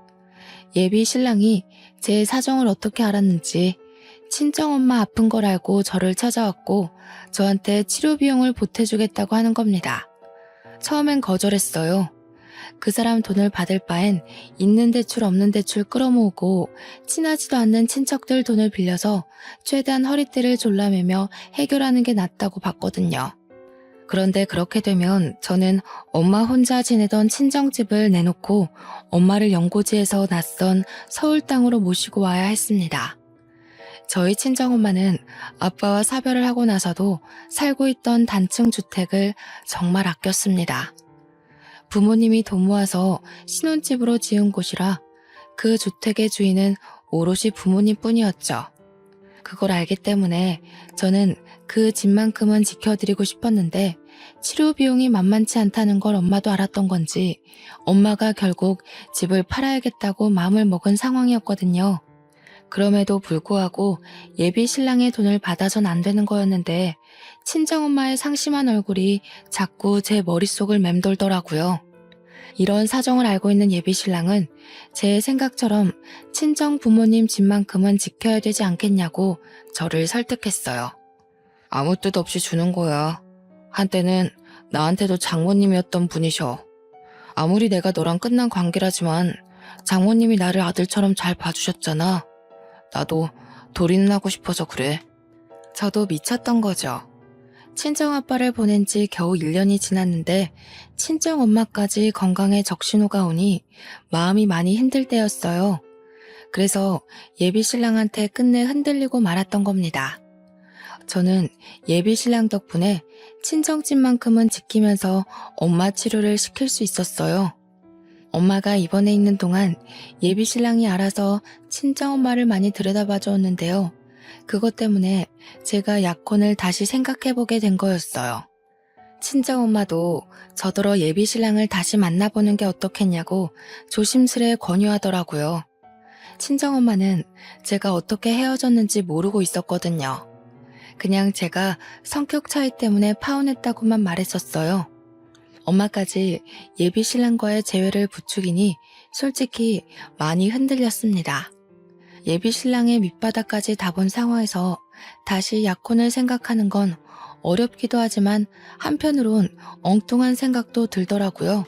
예비 신랑이 제 사정을 어떻게 알았는지 친정엄마 아픈 걸 알고 저를 찾아왔고 저한테 치료 비용을 보태주겠다고 하는 겁니다. 처음엔 거절했어요. 그 사람 돈을 받을 바엔 있는 대출 없는 대출 끌어모으고 친하지도 않는 친척들 돈을 빌려서 최대한 허리띠를 졸라매며 해결하는 게 낫다고 봤거든요. 그런데 그렇게 되면 저는 엄마 혼자 지내던 친정집을 내놓고 엄마를 연고지에서 낯선 서울 땅으로 모시고 와야 했습니다. 저희 친정엄마는 아빠와 사별을 하고 나서도 살고 있던 단층 주택을 정말 아꼈습니다. 부모님이 돈 모아서 신혼집으로 지은 곳이라 그 주택의 주인은 오롯이 부모님뿐이었죠. 그걸 알기 때문에 저는 그 집만큼은 지켜드리고 싶었는데 치료 비용이 만만치 않다는 걸 엄마도 알았던 건지 엄마가 결국 집을 팔아야겠다고 마음을 먹은 상황이었거든요. 그럼에도 불구하고 예비 신랑의 돈을 받아선 안 되는 거였는데 친정엄마의 상심한 얼굴이 자꾸 제 머릿속을 맴돌더라고요. 이런 사정을 알고 있는 예비 신랑은 제 생각처럼 친정 부모님 집만큼은 지켜야 되지 않겠냐고 저를 설득했어요. 아무 뜻 없이 주는 거야. 한때는 나한테도 장모님이었던 분이셔. 아무리 내가 너랑 끝난 관계라지만 장모님이 나를 아들처럼 잘 봐주셨잖아. 나도 도리는 하고 싶어서 그래. 저도 미쳤던 거죠. 친정아빠를 보낸 지 겨우 1년이 지났는데 친정엄마까지 건강에 적신호가 오니 마음이 많이 힘들 때였어요. 그래서 예비신랑한테 끝내 흔들리고 말았던 겁니다. 저는 예비신랑 덕분에 친정집만큼은 지키면서 엄마 치료를 시킬 수 있었어요. 엄마가 입원해 있는 동안 예비신랑이 알아서 친정엄마를 많이 들여다봐 줬는데요. 그것 때문에 제가 약혼을 다시 생각해보게 된 거였어요. 친정엄마도 저더러 예비신랑을 다시 만나보는 게 어떻겠냐고 조심스레 권유하더라고요. 친정엄마는 제가 어떻게 헤어졌는지 모르고 있었거든요. 그냥 제가 성격 차이 때문에 파혼했다고만 말했었어요. 엄마까지 예비신랑과의 재회를 부추기니 솔직히 많이 흔들렸습니다. 예비신랑의 밑바닥까지 다 본 상황에서 다시 약혼을 생각하는 건 어렵기도 하지만 한편으론 엉뚱한 생각도 들더라고요.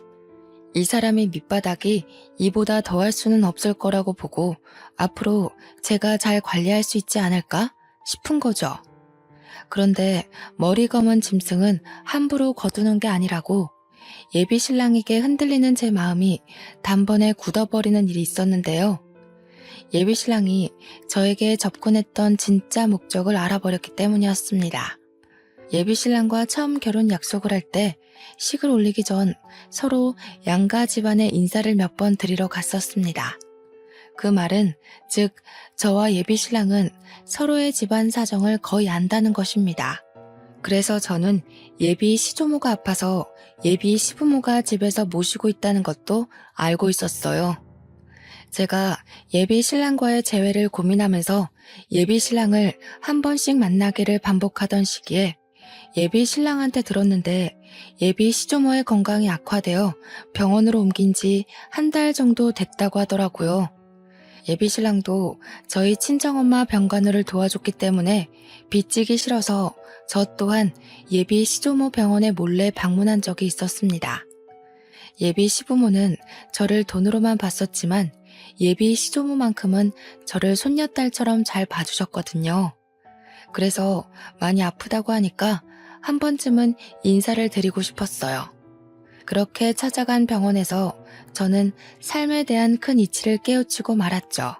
이 사람의 밑바닥이 이보다 더할 수는 없을 거라고 보고 앞으로 제가 잘 관리할 수 있지 않을까 싶은 거죠. 그런데 머리 검은 짐승은 함부로 거두는 게 아니라고 예비신랑에게 흔들리는 제 마음이 단번에 굳어버리는 일이 있었는데요. 예비신랑이 저에게 접근했던 진짜 목적을 알아버렸기 때문이었습니다. 예비신랑과 처음 결혼 약속을 할 때 식을 올리기 전 서로 양가 집안에 인사를 몇 번 드리러 갔었습니다. 그 말은 즉 저와 예비신랑은 서로의 집안 사정을 거의 안다는 것입니다. 그래서 저는 예비 시조모가 아파서 예비 시부모가 집에서 모시고 있다는 것도 알고 있었어요. 제가 예비 신랑과의 재회를 고민하면서 예비 신랑을 한 번씩 만나기를 반복하던 시기에 예비 신랑한테 들었는데 예비 시조모의 건강이 악화되어 병원으로 옮긴 지 한 달 정도 됐다고 하더라고요. 예비 신랑도 저희 친정엄마 병간호를 도와줬기 때문에 빚지기 싫어서 저 또한 예비 시조모 병원에 몰래 방문한 적이 있었습니다. 예비 시부모는 저를 돈으로만 봤었지만 예비 시조모만큼은 저를 손녀딸처럼 잘 봐주셨거든요. 그래서 많이 아프다고 하니까 한 번쯤은 인사를 드리고 싶었어요. 그렇게 찾아간 병원에서 저는 삶에 대한 큰 이치를 깨우치고 말았죠.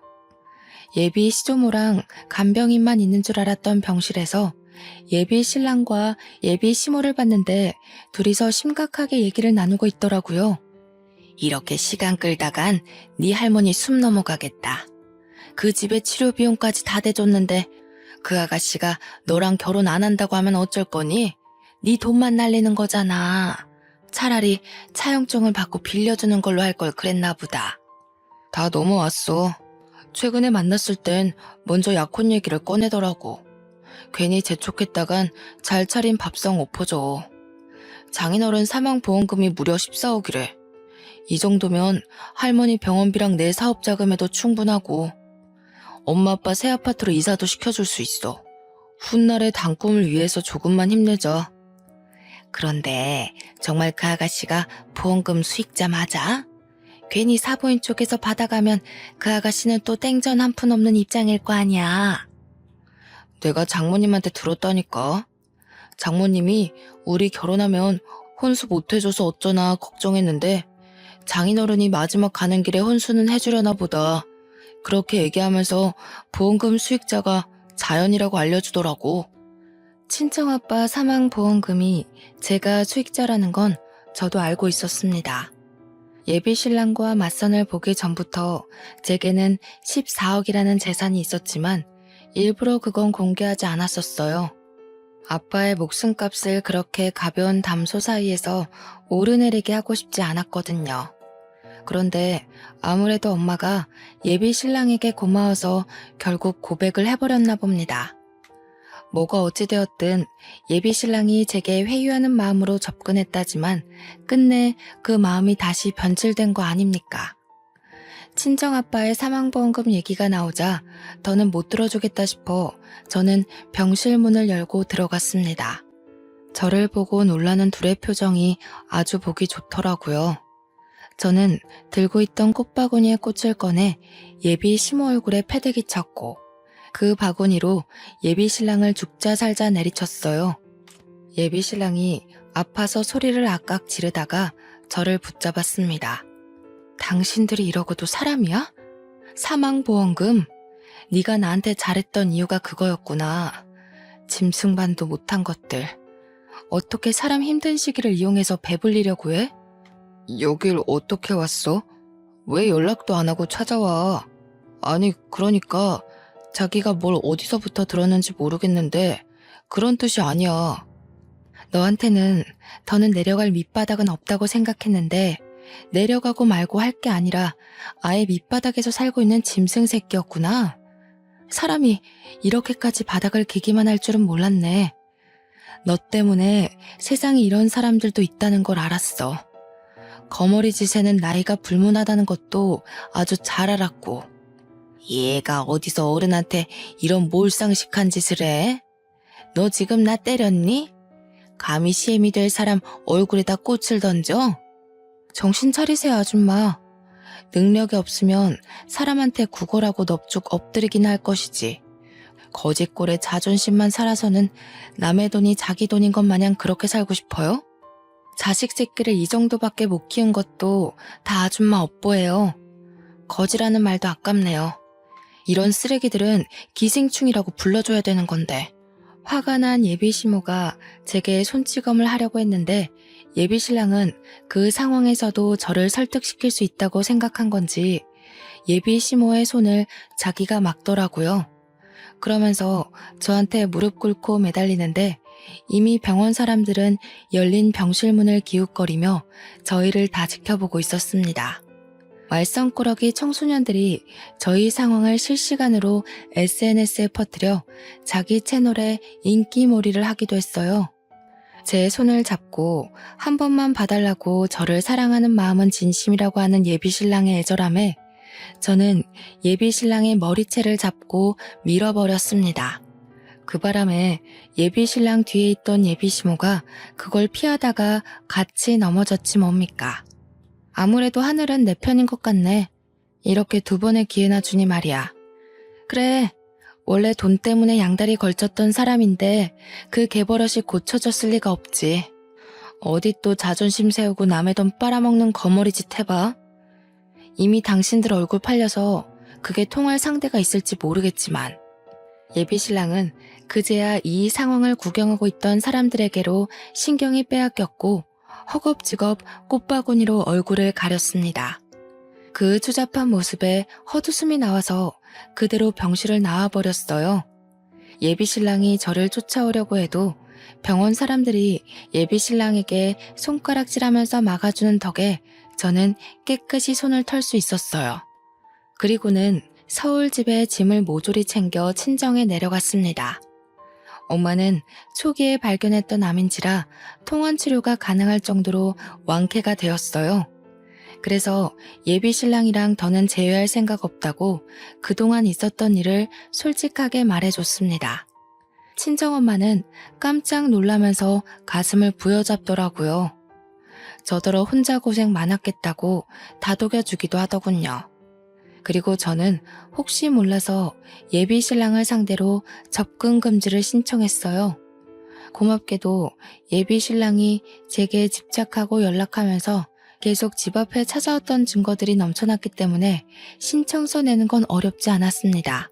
예비 시조모랑 간병인만 있는 줄 알았던 병실에서 예비 신랑과 예비 시모를 봤는데 둘이서 심각하게 얘기를 나누고 있더라고요. 이렇게 시간 끌다간 네 할머니 숨 넘어가겠다. 그 집에 치료 비용까지 다 대줬는데 그 아가씨가 너랑 결혼 안 한다고 하면 어쩔 거니? 네 돈만 날리는 거잖아. 차라리 차용증을 받고 빌려주는 걸로 할 걸 그랬나 보다. 다 넘어왔어. 최근에 만났을 땐 먼저 약혼 얘기를 꺼내더라고. 괜히 재촉했다간 잘 차린 밥상 엎어져. 장인어른 사망보험금이 무려 14억이래. 이 정도면 할머니 병원비랑 내 사업 자금에도 충분하고 엄마 아빠 새 아파트로 이사도 시켜줄 수 있어. 훗날의 단꿈을 위해서 조금만 힘내자. 그런데 정말 그 아가씨가 보험금 수익자 맞아? 괜히 사보인 쪽에서 받아가면 그 아가씨는 또 땡전 한 푼 없는 입장일 거 아니야. 내가 장모님한테 들었다니까. 장모님이 우리 결혼하면 혼수 못 해줘서 어쩌나 걱정했는데 장인어른이 마지막 가는 길에 혼수는 해주려나 보다. 그렇게 얘기하면서 보험금 수익자가 자연이라고 알려주더라고. 친정아빠 사망보험금이 제가 수익자라는 건 저도 알고 있었습니다. 예비신랑과 맞선을 보기 전부터 제게는 14억이라는 재산이 있었지만 일부러 그건 공개하지 않았었어요. 아빠의 목숨값을 그렇게 가벼운 담소 사이에서 오르내리게 하고 싶지 않았거든요. 그런데 아무래도 엄마가 예비 신랑에게 고마워서 결국 고백을 해버렸나 봅니다. 뭐가 어찌되었든 예비 신랑이 제게 회유하는 마음으로 접근했다지만 끝내 그 마음이 다시 변질된 거 아닙니까? 친정아빠의 사망보험금 얘기가 나오자 더는 못 들어주겠다 싶어 저는 병실 문을 열고 들어갔습니다. 저를 보고 놀라는 둘의 표정이 아주 보기 좋더라고요. 저는 들고 있던 꽃바구니에 꽃을 꺼내 예비 시모 얼굴에 패대기 쳤고 그 바구니로 예비 신랑을 죽자 살자 내리쳤어요. 예비 신랑이 아파서 소리를 악악 지르다가 저를 붙잡았습니다. 당신들이 이러고도 사람이야? 사망보험금? 네가 나한테 잘했던 이유가 그거였구나. 짐승반도 못한 것들. 어떻게 사람 힘든 시기를 이용해서 배불리려고 해? 여길 어떻게 왔어? 왜 연락도 안 하고 찾아와? 아니, 그러니까 자기가 뭘 어디서부터 들었는지 모르겠는데 그런 뜻이 아니야. 너한테는 더는 내려갈 밑바닥은 없다고 생각했는데 내려가고 말고 할 게 아니라 아예 밑바닥에서 살고 있는 짐승 새끼였구나. 사람이 이렇게까지 바닥을 기기만 할 줄은 몰랐네. 너 때문에 세상에 이런 사람들도 있다는 걸 알았어. 거머리 짓에는 나이가 불문하다는 것도 아주 잘 알았고. 얘가 어디서 어른한테 이런 몰상식한 짓을 해? 너 지금 나 때렸니? 감히 시엠이 될 사람 얼굴에다 꽃을 던져? 정신 차리세요, 아줌마. 능력이 없으면 사람한테 구걸하고 넙죽 엎드리긴 할 것이지. 거짓골에 자존심만 살아서는 남의 돈이 자기 돈인 것 마냥 그렇게 살고 싶어요? 자식 새끼를 이 정도밖에 못 키운 것도 다 아줌마 업보예요. 거지라는 말도 아깝네요. 이런 쓰레기들은 기생충이라고 불러줘야 되는 건데. 화가 난 예비 시모가 제게 손찌검을 하려고 했는데 예비 신랑은 그 상황에서도 저를 설득시킬 수 있다고 생각한 건지 예비 시모의 손을 자기가 막더라고요. 그러면서 저한테 무릎 꿇고 매달리는데 이미 병원 사람들은 열린 병실 문을 기웃거리며 저희를 다 지켜보고 있었습니다. 말썽꾸러기 청소년들이 저희 상황을 실시간으로 SNS에 퍼뜨려 자기 채널에 인기몰이를 하기도 했어요. 제 손을 잡고 한 번만 봐달라고 저를 사랑하는 마음은 진심이라고 하는 예비신랑의 애절함에 저는 예비신랑의 머리채를 잡고 밀어버렸습니다. 그 바람에 예비신랑 뒤에 있던 예비시모가 그걸 피하다가 같이 넘어졌지 뭡니까. 아무래도 하늘은 내 편인 것 같네. 이렇게 두 번의 기회나 주니 말이야. 그래, 원래 돈 때문에 양다리 걸쳤던 사람인데 그 개버릇이 고쳐졌을 리가 없지. 어디 또 자존심 세우고 남의 돈 빨아먹는 거머리짓 해봐. 이미 당신들 얼굴 팔려서 그게 통할 상대가 있을지 모르겠지만 예비신랑은 그제야 이 상황을 구경하고 있던 사람들에게로 신경이 빼앗겼고 허겁지겁 꽃바구니로 얼굴을 가렸습니다. 그 추잡한 모습에 헛웃음이 나와서 그대로 병실을 나와버렸어요. 예비신랑이 저를 쫓아오려고 해도 병원 사람들이 예비신랑에게 손가락질하면서 막아주는 덕에 저는 깨끗이 손을 털 수 있었어요. 그리고는 서울 집에 짐을 모조리 챙겨 친정에 내려갔습니다. 엄마는 초기에 발견했던 암인지라 통원 치료가 가능할 정도로 완쾌가 되었어요. 그래서 예비 신랑이랑 더는 재회할 생각 없다고 그동안 있었던 일을 솔직하게 말해줬습니다. 친정엄마는 깜짝 놀라면서 가슴을 부여잡더라고요. 저더러 혼자 고생 많았겠다고 다독여주기도 하더군요. 그리고 저는 혹시 몰라서 예비 신랑을 상대로 접근 금지를 신청했어요. 고맙게도 예비 신랑이 제게 집착하고 연락하면서 계속 집 앞에 찾아왔던 증거들이 넘쳐났기 때문에 신청서 내는 건 어렵지 않았습니다.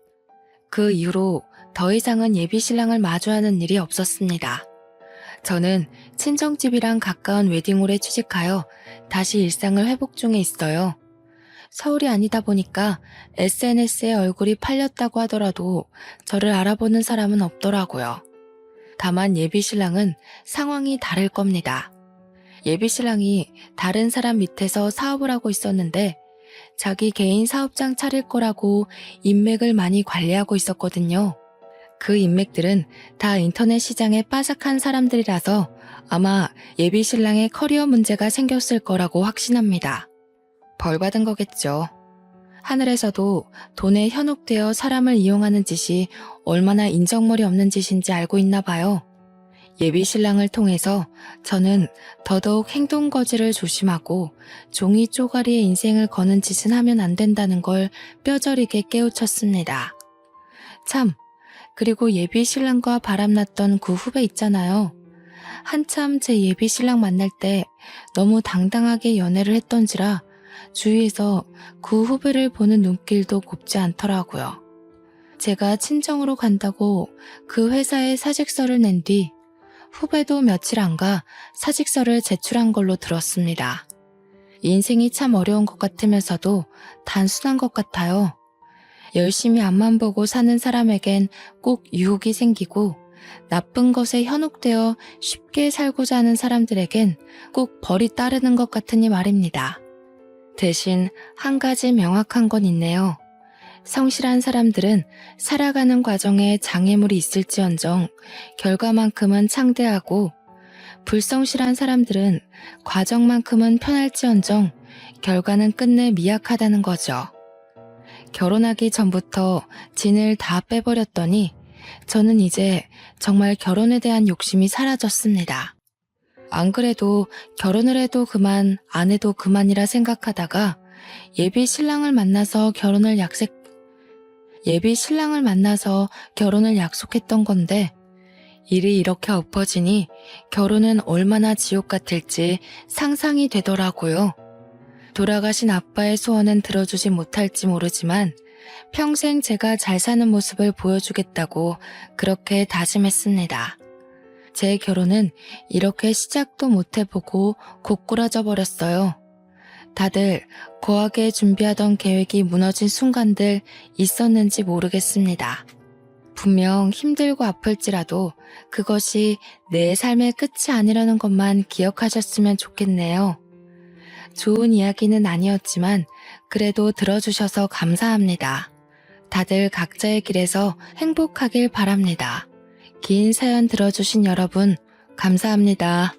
그 이후로 더 이상은 예비 신랑을 마주하는 일이 없었습니다. 저는 친정집이랑 가까운 웨딩홀에 취직하여 다시 일상을 회복 중에 있어요. 서울이 아니다 보니까 SNS에 얼굴이 팔렸다고 하더라도 저를 알아보는 사람은 없더라고요. 다만 예비신랑은 상황이 다를 겁니다. 예비신랑이 다른 사람 밑에서 사업을 하고 있었는데 자기 개인 사업장 차릴 거라고 인맥을 많이 관리하고 있었거든요. 그 인맥들은 다 인터넷 시장에 빠삭한 사람들이라서 아마 예비신랑의 커리어 문제가 생겼을 거라고 확신합니다. 벌 받은 거겠죠. 하늘에서도 돈에 현혹되어 사람을 이용하는 짓이 얼마나 인정머리 없는 짓인지 알고 있나 봐요. 예비 신랑을 통해서 저는 더더욱 행동 거지를 조심하고 종이 쪼가리에 인생을 거는 짓은 하면 안 된다는 걸 뼈저리게 깨우쳤습니다. 참, 그리고 예비 신랑과 바람났던 그 후배 있잖아요. 한참 제 예비 신랑 만날 때 너무 당당하게 연애를 했던지라 주위에서 그 후배를 보는 눈길도 곱지 않더라고요. 제가 친정으로 간다고 그 회사에 사직서를 낸 뒤 후배도 며칠 안 가 사직서를 제출한 걸로 들었습니다. 인생이 참 어려운 것 같으면서도 단순한 것 같아요. 열심히 앞만 보고 사는 사람에겐 꼭 유혹이 생기고 나쁜 것에 현혹되어 쉽게 살고자 하는 사람들에겐 꼭 벌이 따르는 것 같으니 말입니다. 대신 한 가지 명확한 건 있네요. 성실한 사람들은 살아가는 과정에 장애물이 있을지언정 결과만큼은 창대하고, 불성실한 사람들은 과정만큼은 편할지언정 결과는 끝내 미약하다는 거죠. 결혼하기 전부터 진을 다 빼버렸더니 저는 이제 정말 결혼에 대한 욕심이 사라졌습니다. 안 그래도 결혼을 해도 그만, 안 해도 그만이라 생각하다가 예비 신랑을 만나서 결혼을 약속했던 건데, 일이 이렇게 엎어지니 결혼은 얼마나 지옥 같을지 상상이 되더라고요. 돌아가신 아빠의 소원은 들어주지 못할지 모르지만 평생 제가 잘 사는 모습을 보여주겠다고 그렇게 다짐했습니다. 제 결혼은 이렇게 시작도 못 해보고 고꾸라져 버렸어요. 다들 거하게 준비하던 계획이 무너진 순간들 있었는지 모르겠습니다. 분명 힘들고 아플지라도 그것이 내 삶의 끝이 아니라는 것만 기억하셨으면 좋겠네요. 좋은 이야기는 아니었지만 그래도 들어주셔서 감사합니다. 다들 각자의 길에서 행복하길 바랍니다. 긴 사연 들어주신 여러분, 감사합니다.